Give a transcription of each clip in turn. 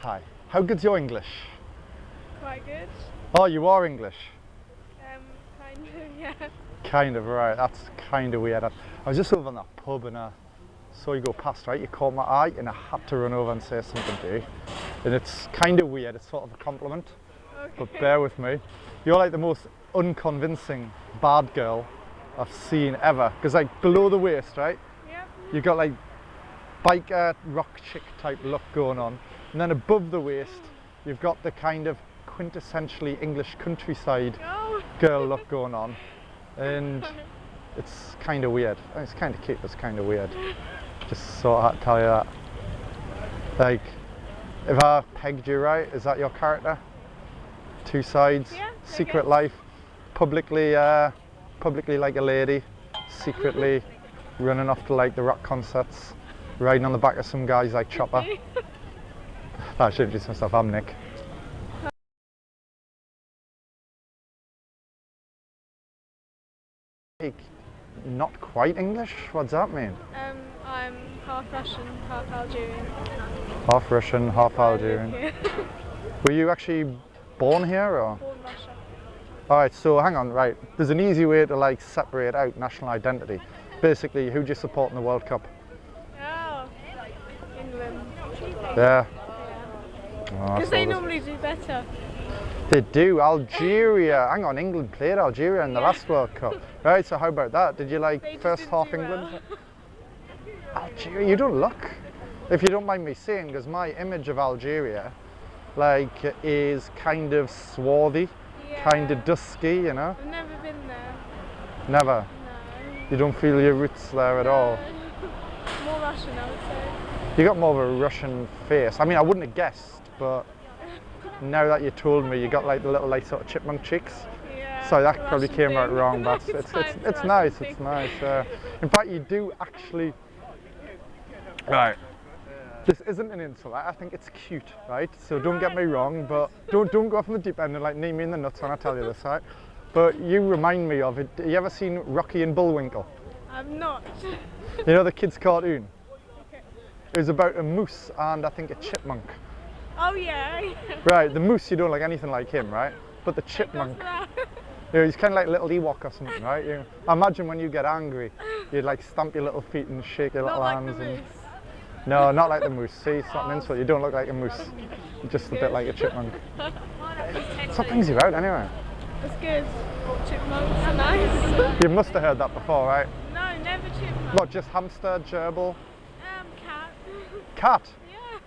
Hi. How good's your English? Quite good. Oh, you are English? Kind of, yeah. Kind of, right. That's kind of weird. I was just over in that pub and I saw you go past, right? You caught my eye and I had to run over and say something to you. And it's kind of weird. It's sort of a compliment. Okay. But bear with me. You're like the most unconvincing bad girl I've seen ever. Because like below the waist, right? Yep. You got like biker rock chick type look going on. And then above the waist, you've got the kind of quintessentially English countryside Oh. girl look going on. And it's kind of weird. It's kind of cute, but it's kind of weird. Just sort of had to tell you that. Like, if I pegged you right, is that your character? Two sides, Yeah, secret life, publicly like a lady, secretly running off to like the rock concerts, riding on the back of some guys like Chopper. I should introduce myself, I'm Nick. Like, not quite English? What does that mean? I'm half Russian, half Algerian. Half Russian, half I live Algerian. here. Were you actually born here or? Born Russia. Alright, so hang on, right. There's an easy way to like separate out national identity. Basically, who do you support in the World Cup? Oh, England. Yeah. Because Oh, they normally do better. they do. Algeria. Hang on, England played Algeria in the last World Cup. Right, so how about that? Did you like They just first didn't half do England? well. Algeria, you don't look. If you don't mind me saying, because my image of Algeria, like, is kind of swarthy, kind of Yeah. dusky, you know? I've never been there. Never. No. You don't feel your roots there at all. No. More Russian, I would say. You got more of a Russian face. I mean, I wouldn't have guessed, but now that you told me, you got like the little like sort of chipmunk cheeks. Yeah. So that the probably Russian came out thing. wrong, but It's fine, it's Russian nice. thing. It's nice. In fact, you do actually. Right. This isn't an insult. I think it's cute, right? So don't get me wrong, but don't go off on the deep end and like knee me in the nuts when I tell you this, right? But you remind me of it. You ever seen Rocky and Bullwinkle? I'm not. You know the kids' cartoon. Okay. It was about a moose and I think a chipmunk. Oh yeah. Right, the moose you don't like anything like him, right? But the chipmunk, you know, he's kind of like a little Ewok or something, right? I imagine when you get angry, you'd like stamp your little feet and shake your Not little like hands. the And, moose. no, not like the moose. See, it's not an insult. You don't look like a moose. You're just a bit like a chipmunk. That's what brings you out anyway. That's good. Chipmunks are nice. You must have heard that before, right? No, never chipmunk. What, just hamster, gerbil, Cat. cat? Yeah.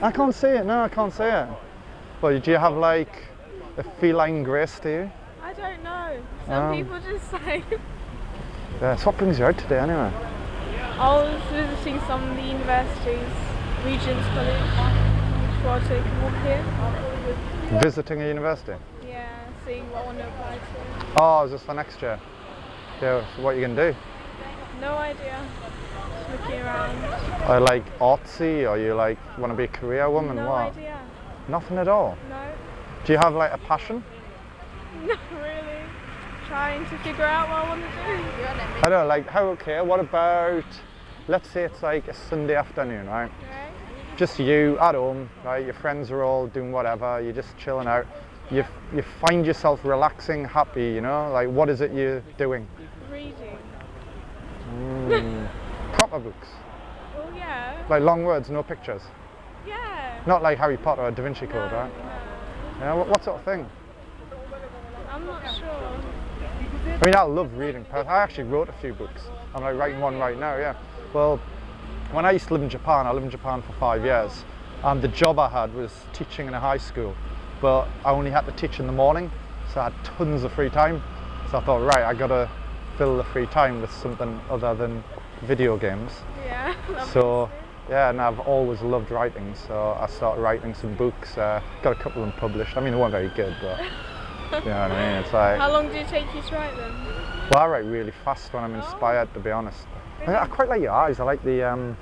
I can't say it. No, I can't say it. Well, do you have like a feline grace to you? I don't know. Some people just say. Yeah, it's what brings you out today anyway. I was visiting some of the universities, Regent's College, before I take a walk here. Visiting a university? Yeah, seeing what I want to apply to. Oh, is this for next year? Yeah, so what are you going to do? No idea. Just looking around. Are you like artsy or you like want to be a career woman? No what? idea. Nothing at all? No. Do you have like a passion? Not really. Trying to figure out what I want to do. I don't know, like how, okay, what about, let's say it's like a Sunday afternoon, right? Right? Just you at home, right? Your friends are all doing whatever, you're just chilling out. You find yourself relaxing, happy, you know? Like what is it you're doing? Reading. Proper books. Oh yeah. Like long words, no pictures. Yeah. Not like Harry Potter or Da Vinci No, Code, right? no. Yeah, what sort of thing? I'm not sure. I mean, I love reading. I actually wrote a few books. I'm like writing one right now, yeah. Well, when I used to live in Japan, I lived in Japan for 5 years. And the job I had was teaching in a high school. But I only had to teach in the morning, so I had tons of free time. So I thought, right, I gotta fill the free time with something other than video games. Yeah. So, yeah, and I've always loved writing, so I started writing some books. Got a couple of them published. I mean, they weren't very good, but you know what I mean? It's like, How long did it take you to write them? well, I write really fast when I'm inspired, to be honest. I quite like your eyes. I like the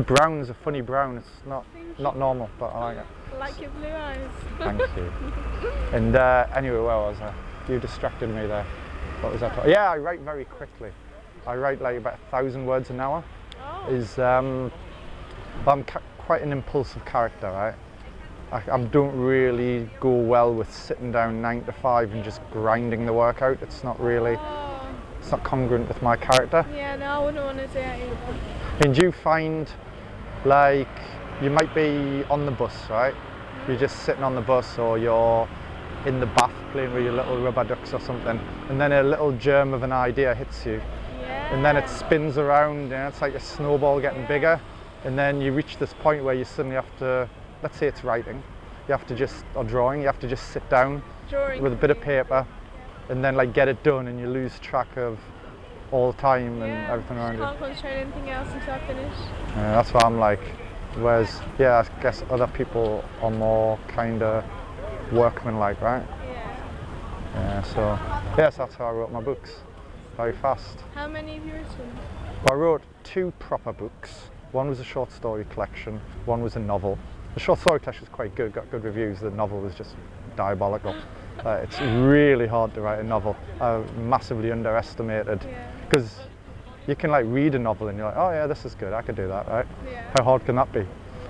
brown's a funny brown. It's not normal, but I like it. I like your blue eyes. Thank you. And anyway, where was I? You distracted me there. What was that? Yeah, I write very quickly. I write like about 1,000 words an hour. Oh. Is I'm quite an impulsive character, right? I don't really go well with sitting down 9 to 5 and just grinding the work out. It's not really, Oh, it's not congruent with my character. yeah, no, I wouldn't want to do that either. And do you find, like, you might be on the bus, right? You're just sitting on the bus, or you're in the bath playing with your little rubber ducks or something, and then a little germ of an idea hits you, Yeah. and then it spins around, and it's like a snowball getting bigger, and then you reach this point where you suddenly have to, let's say it's writing, you have to just, or drawing, you have to just sit down Drawing with a bit of paper, and then like get it done, and you lose track of all time and Yeah, everything around you. can't concentrate on anything else until I finish. Yeah, that's what I'm like. Whereas, yeah, I guess other people are more kind of workmanlike, right? Yeah. Yeah, so, yes, that's how I wrote my books. Very fast. How many have you written? I wrote 2 proper books. One was a short story collection, one was a novel. The short story collection was quite good, got good reviews. The novel was just diabolical. It's really hard to write a novel. Massively underestimated. Yeah. Because you can like read a novel and you're like, oh yeah, this is good, I could do that, right? Yeah. How hard can that be?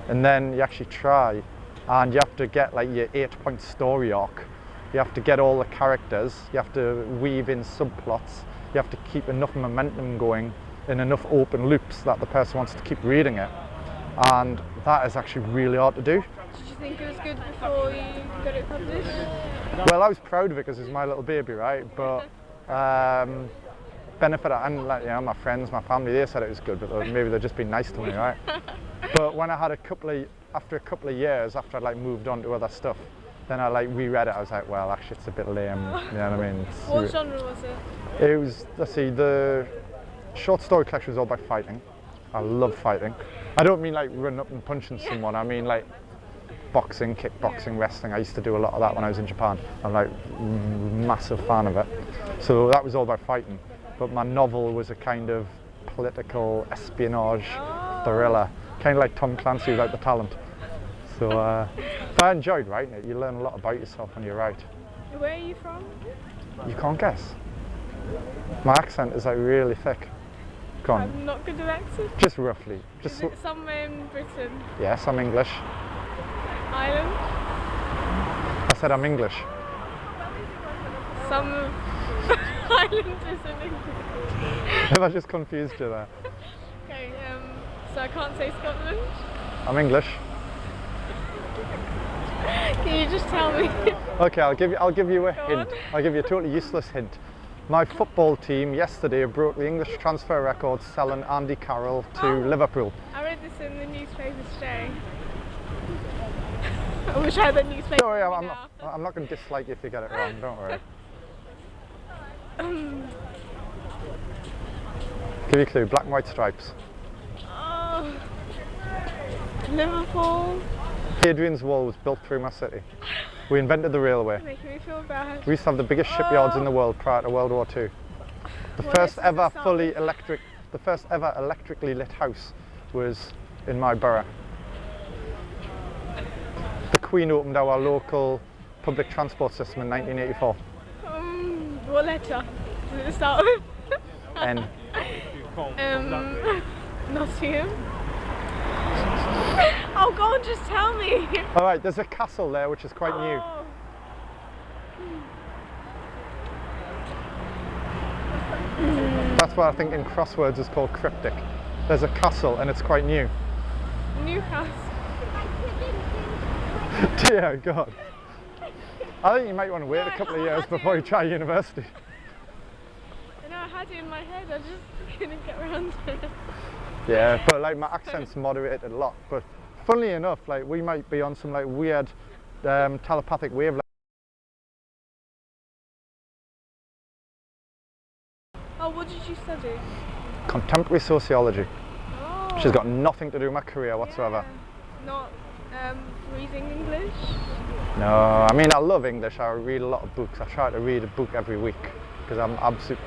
And then you actually try, and you have to get like your 8-point story arc. You have to get all the characters, you have to weave in subplots, you have to keep enough momentum going in enough open loops that the person wants to keep reading it. And that is actually really hard to do. Did you think it was good before you got it published? Well, I was proud of it because it was my little baby, right? But benefit, and like, you know, my friends, my family, they said it was good, but maybe they've just been nice to me, right? But when I had after a couple of years, after I'd like moved on to other stuff, then I like reread it. I was like, well, actually, it's a bit lame. You know what I mean? What genre was it? It was, let's see, the short story collection was all about fighting. I love fighting. I don't mean like running up and punching someone. I mean like boxing, kickboxing, wrestling. I used to do a lot of that when I was in Japan. I'm like massive fan of it. So that was all about fighting. But my novel was a kind of political espionage thriller, kind of like Tom Clancy without the talent. So but I enjoyed writing it. You learn a lot about yourself when you write. Where are you from? You can't guess. My accent is like really thick. Go on. I'm not good at accents. Just roughly. Is Just it somewhere in Britain? yes, I'm English. Ireland? I said I'm English. Some island isn't English. Have I just confused you there? Okay, so I can't say Scotland. I'm English. Can you just tell me? Okay, I'll give you a Go hint. on. I'll give you a totally useless hint. My football team yesterday broke the English transfer record selling Andy Carroll to Oh. Liverpool. I read this in the newspaper today. I wish I had the newspaper. Don't worry, with I'm me not, I'm not going to dislike you if you get it wrong, don't worry. now. Give you a clue, black and white stripes. Oh, Liverpool. Hadrian's Wall was built through my city. We invented the railway. Making me feel bad. We used to have the biggest shipyards in the world prior to World War II. The Well, first this is ever the the first ever electrically lit house was in my borough. The Queen opened our local public transport system in 1984. What letter did it start with? And Nottingham. Oh, go on, just tell me. all right, there's a castle there which is quite new. Oh. That's what I think in crosswords is called cryptic. There's a castle and it's quite new. Newcastle. Dear God. I think you might want to wait a couple of years before you try university. I know I had it in my head, I just couldn't get around to it. Yeah, but like my accent's moderated a lot. But funnily enough, like we might be on some like weird telepathic wavelength. Oh, what did you study? Contemporary sociology, Oh. which has got nothing to do with my career whatsoever. Yeah. Not reading English? No, I mean I love English. I read a lot of books. I try to read a book every week because I'm absolute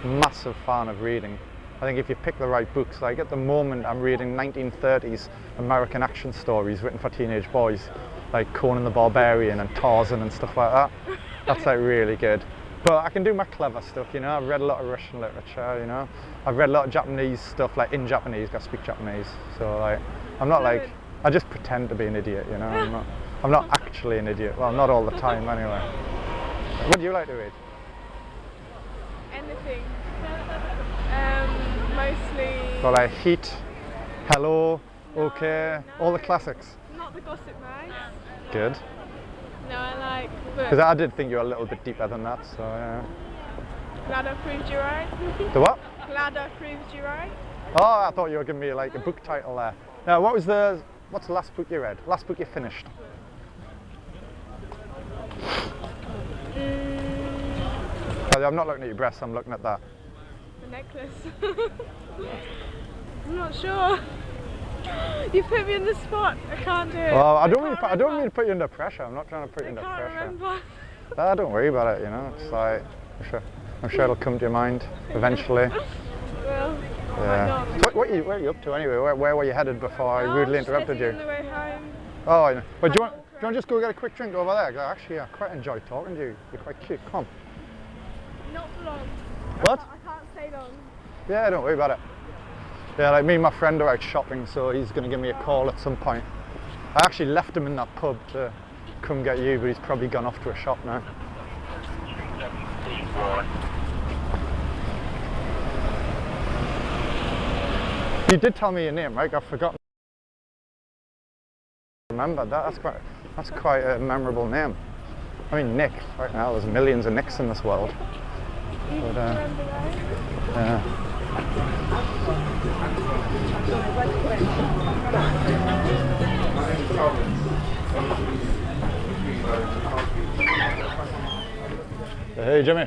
massive fan of reading. I think if you pick the right books, like at the moment I'm reading 1930s American action stories written for teenage boys, like Conan the Barbarian and Tarzan and stuff like that. That's like really good. But I can do my clever stuff, you know. I've read a lot of Russian literature, you know. I've read a lot of Japanese stuff, like in Japanese, I speak Japanese. So like, I'm not like, I just pretend to be an idiot, you know. I'm not actually an idiot. Well, not all the time anyway. What do you like to read? Anything. Mostly. Well, like Heat, Hello, OK, all the classics. Not the Gossip Mice. Good. No, I like Because books. I did think you were a little bit deeper than that, so yeah. Glad I proved you right. The what? Glad I proved you right. Oh, I thought you were giving me like a book title there. Now, what's the last book you read? Last book you finished? I'm not looking at your breasts, I'm looking at that. The necklace. I'm not sure. You put me in the spot. I can't do it. Well, I don't can't mean to put you under pressure. I'm not trying to put you I under can't pressure. remember. Don't worry about it, you know. It's like, I'm sure it'll come to your mind eventually. Well, Yeah. So where are you up to anyway? Where were you headed before I rudely interrupted you? On the way home. Oh, I know. But do you want to just go get a quick drink over there? 'Cause actually, I quite enjoy talking to you. You're quite cute. Come on. Not for long. What? I can't stay long. Yeah, don't worry about it. Yeah, like me and my friend are out shopping, so he's going to give me a call at some point. I actually left him in that pub to come get you, but he's probably gone off to a shop now. You did tell me your name, right? I've forgotten. Remember that? That's quite a memorable name. I mean, Nick. Right now, there's millions of Nicks in this world. But, Remember that? yeah. Hey, Jimmy.